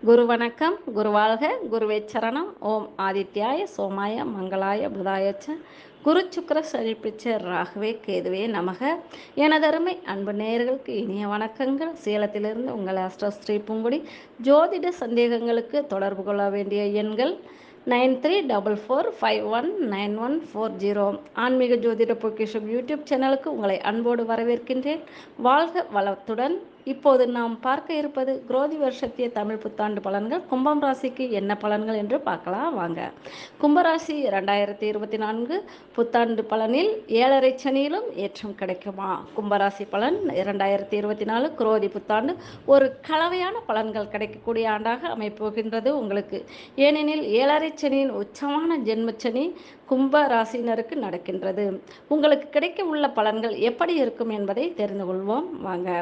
குரு வணக்கம், குரு வாழ்க, குருவே சரணம். ஓம் ஆதித்யாய சோமாய மங்களாய புதாயச்ச குரு சுக்கர சனிப்பிச்ச ராகவே கேதுவே நமக. எனதருமை அன்பு நேயர்களுக்கு இனிய வணக்கங்கள். சேலத்திலிருந்து உங்கள் அஸ்ட்ரோஸ்ரீ பூங்குடி. ஜோதிட சந்தேகங்களுக்கு தொடர்பு கொள்ள வேண்டிய எண்கள் 9344519140. ஆன்மீக ஜோதிட பொக்கிஷம் யூடியூப் சேனலுக்கு உங்களை அன்போடு வரவேற்கின்றேன். வாழ்க வளத்துடன். இப்போது நாம் பார்க்க இருப்பது குரோதி வருஷத்திய தமிழ் புத்தாண்டு பலன்கள். கும்பம் ராசிக்கு என்ன பலன்கள் என்று பார்க்கலாம் வாங்க. கும்பராசி 2024 புத்தாண்டு பலனில் 7.5 சனியிலும் ஏற்றம் கிடைக்குமா? கும்பராசி பலன் 2024 குரோதி புத்தாண்டு ஒரு கலவையான பலன்கள் கிடைக்கக்கூடிய ஆண்டாக அமைப்போகின்றது உங்களுக்கு. ஏனெனில் 7.5 சனியின் உச்சமான ஜென்மச்சனி கும்ப ராசினருக்கு நடக்கின்றது. உங்களுக்கு கிடைக்க உள்ள பலன்கள் எப்படி இருக்கும் என்பதை தெரிந்து கொள்வோம் வாங்க.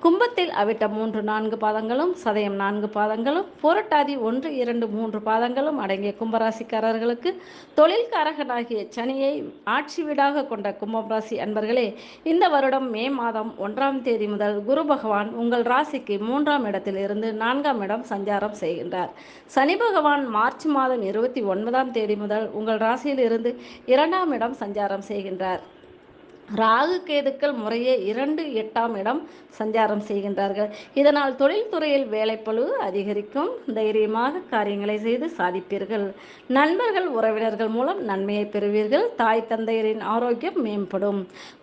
கும்பத்தில் அவிட்டம் 3-4 பாதங்களும், சதயம் 4 பாதங்களும், புரட்டாதி 1-2-3 பாதங்களும் அடங்கிய கும்பராசிக்காரர்களுக்கு தொழில்காரகனாகிய சனியை ஆட்சி வீடாக கொண்ட கும்பம் ராசி அன்பர்களே, இந்த வருடம் மே மாதம் 1ஆம் தேதி முதல் குரு பகவான் உங்கள் ராசிக்கு 3ஆம் இடத்தில் இருந்து 4ஆம் இடம் சஞ்சாரம் செய்கின்றார். சனி பகவான் மார்ச் மாதம் 29ஆம் தேதி முதல் உங்கள் ராசியில் இருந்து 2ஆம் இடம் சஞ்சாரம் செய்கின்றார். ராகு கேதுக்கள் முறையே 2-8ஆம் இடம் சஞ்சாரம் செய்கின்றார்கள். இதனால் தொழில்துறையில் வேலைப்பளு அதிகரிக்கும். தைரியமாக காரியங்களை செய்து சாதிப்பீர்கள். நண்பர்கள் உறவினர்கள் மூலம் நன்மையை பெறுவீர்கள். தாய் தந்தையரின் ஆரோக்கியம் மேம்படும்.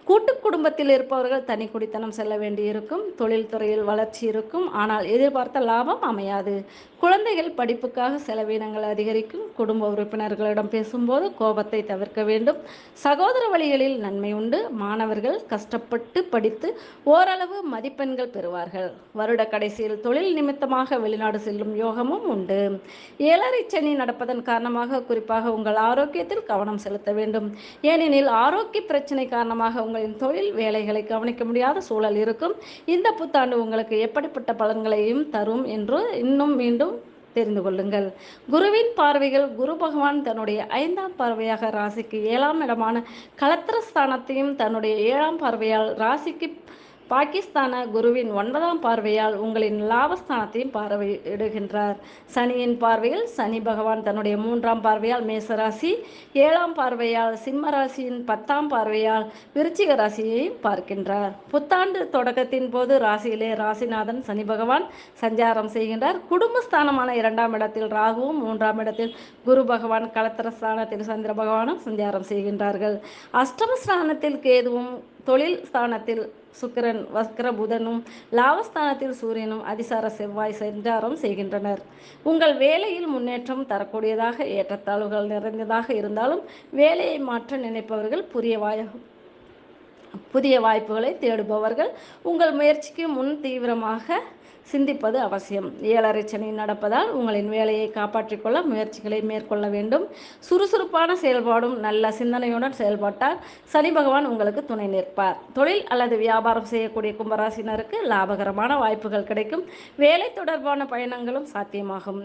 கூட்டு குடும்பத்தில் இருப்பவர்கள் தனி குடித்தனம் செல்ல வேண்டியிருக்கும். தொழில்துறையில் வளர்ச்சி இருக்கும், ஆனால் எதிர்பார்த்த லாபம் அமையாது. குழந்தைகள் படிப்புக்காக செலவினங்கள் அதிகரிக்கும். குடும்ப உறுப்பினர்களிடம் பேசும்போது கோபத்தை தவிர்க்க வேண்டும். சகோதர வழிகளில் நன்மை உண்டு. மாணவர்கள் கஷ்டப்பட்டு படித்து ஓரளவு மதிப்பெண்கள் பெறுவார்கள். வருட கடைசியில் தொழில் நிமித்தமாக வெளிநாடு செல்லும் யோகமும் உண்டு. 7.5 சனி நடப்பதன் காரணமாக குறிப்பாக உங்கள் ஆரோக்கியத்தில் கவனம் செலுத்த வேண்டும். ஏனெனில் ஆரோக்கிய பிரச்சனை காரணமாக உங்களின் தொழில் வேலைகளை கவனிக்க முடியாத சூழல் இருக்கும். இந்த புத்தாண்டு உங்களுக்கு எப்படிப்பட்ட பலன்களையும் தரும் என்று இன்னும் மீண்டும் தெரிந்து கொள்ளுங்கள். குருவின் பார்வைகள். குரு பகவான் தன்னுடைய 5ஆம் பார்வையாக ராசிக்கு 7ஆம் இடமான கலத்திரஸ்தானத்தையும் தன்னுடைய 7ஆம் பார்வையால் ராசிக்கு பாகிஸ்தான குருவின் 9ஆம் பார்வையால் உங்களின் லாபஸ்தானத்தையும் பார்வையிடுகின்றார். சனியின் பார்வையில் சனி பகவான் தன்னுடைய 3ஆம் பார்வையால் மேசராசி, 7ஆம் பார்வையால் சிம்ம ராசியின் 10ஆம் பார்வையால் விருச்சிக ராசியையும் பார்க்கின்றார். புத்தாண்டு தொடக்கத்தின் போது ராசியிலே ராசிநாதன் சனி பகவான் சஞ்சாரம் செய்கின்றார். குடும்பஸ்தானமான 2ஆம் இடத்தில் ராகுவும், 3ஆம் இடத்தில் குரு பகவான், கலத்திரஸ்தானத்தில் சந்திர பகவானும் சஞ்சாரம் செய்கின்றார்கள். அஷ்டமஸ்தானத்தில் கேதுவும், தொழில் ஸ்தானத்தில் சுக்கிரன், வக்ர புதனும், லாபஸ்தானத்தில் சூரியனும், அதிசார செவ்வாய் சஞ்சாரம் செய்கின்றனர். உங்கள் வேலையில் முன்னேற்றம் தரக்கூடியதாக ஏற்றத்தாழ்வுகள் நிறைந்ததாக இருந்தாலும் வேலையை மாற்ற நினைப்பவர்கள் புதிய வாய்ப்புகளை தேடுபவர்கள் உங்கள் முயற்சிக்கு முன் தீவிரமாக சிந்திப்பது அவசியம். 7.5 சனி நடப்பதால் உங்களின் வேலையை காப்பாற்றிக் கொள்ள முயற்சிகளை மேற்கொள்ள வேண்டும். சுறுசுறுப்பான செயல்பாடும் நல்ல சிந்தனையுடன் செயல்பட்டால் சனி பகவான் உங்களுக்கு துணை நிற்பார். தொழில் அல்லது வியாபாரம் செய்யக்கூடிய கும்பராசினருக்கு லாபகரமான வாய்ப்புகள் கிடைக்கும். வேலை தொடர்பான பயணங்களும் சாத்தியமாகும்.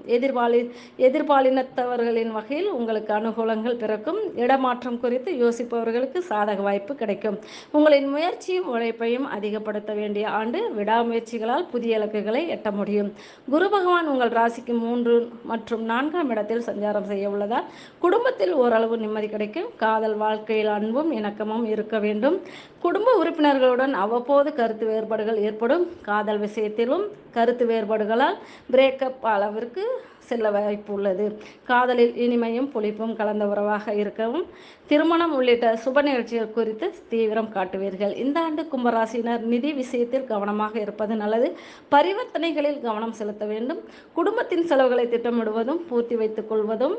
எதிர்பாலினத்தவர்களின் வகையில் உங்களுக்கு அனுகூலங்கள் பிறக்கும். இடமாற்றம் குறித்து யோசிப்பவர்களுக்கு சாதக வாய்ப்பு கிடைக்கும். உங்களின் முயற்சியும் உழைப்பையும் அதிகப்படுத்த வேண்டிய ஆண்டு. விடாமுயற்சிகளால் புதிய இலக்குகளை எட்ட முடியும். குரு பகவான் உங்கள் ராசிக்கு 3 மற்றும் 4ஆம் இடத்தில் சஞ்சாரம் செய்ய உள்ளதால் குடும்பத்தில் ஓரளவு நிம்மதி கிடைக்கும். காதல் வாழ்க்கையில் அன்பும் இணக்கமும் இருக்க வேண்டும். குடும்ப உறுப்பினர்களுடன் அவ்வப்போது கருத்து வேறுபாடுகள் ஏற்படும். காதல் விஷயத்திலும் கருத்து வேறுபாடுகளால் பிரேக்கப் அளவிற்கு செல்ல வாய்ப்பு உள்ளது. காதலில் இனிமையும் புளிப்பும் கலந்த உறவாக இருக்கவும் திருமணம் உள்ளிட்ட சுப நிகழ்ச்சிகள் குறித்து தீவிரம் காட்டுவீர்கள். இந்த ஆண்டு கும்பராசினர் நிதி விஷயத்தில் கவனமாக இருப்பது நல்லது. பரிவர்த்தனைகளில் கவனம் செலுத்த வேண்டும். குடும்பத்தின் செலவுகளை திட்டமிடுவதும் பூர்த்தி வைத்துக் கொள்வதும்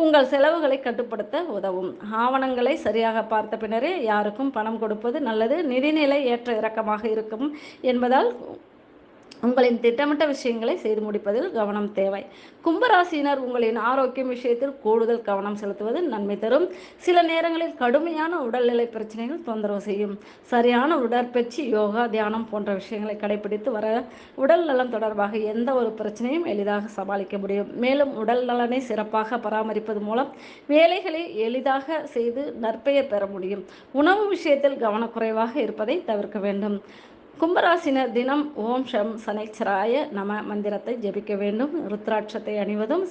உங்கள் செலவுகளை கட்டுப்படுத்த உதவும். ஆவணங்களை சரியாக பார்த்த பின்னரே யாருக்கும் பணம் கொடுப்பது நல்லது. நிதிநிலை ஏற்ற இறக்கமாக இருக்கும் என்பதால் உங்களின் திட்டமிட்ட விஷயங்களை செய்து முடிப்பதில் கவனம் தேவை. கும்பராசினர் உங்களின் ஆரோக்கியம் விஷயத்தில் கூடுதல் கவனம் செலுத்துவது நன்மை தரும். சில நேரங்களில் கடுமையான உடல்நிலை பிரச்சனைகள் தொந்தரவு செய்யும். சரியான உடற்பயிற்சி, யோகா, தியானம் போன்ற விஷயங்களை கடைபிடித்து வர உடல் நலம் தொடர்பாக எந்த ஒரு பிரச்சனையும் எளிதாக சமாளிக்க முடியும். மேலும் உடல் நலனை சிறப்பாக பராமரிப்பது மூலம் வேலைகளை எளிதாக செய்து நற்பெயர் பெற முடியும். உணவு விஷயத்தில் கவனக்குறைவாக இருப்பதை தவிர்க்க வேண்டும். கும்பராசினர் தினம் ஓம் ஷம் சனைச்சராய நம மந்திரத்தை ஜெபிக்க வேண்டும். ருத்ராட்சத்தை அணிவதும்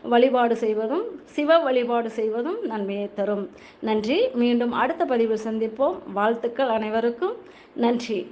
வழிபாடு செய்வதும் சிவ வழிபாடு செய்வதும் நன்மையை தரும். நன்றி. மீண்டும் அடுத்த பதிவில் சந்திப்போம். வாழ்த்துக்கள் அனைவருக்கும். நன்றி.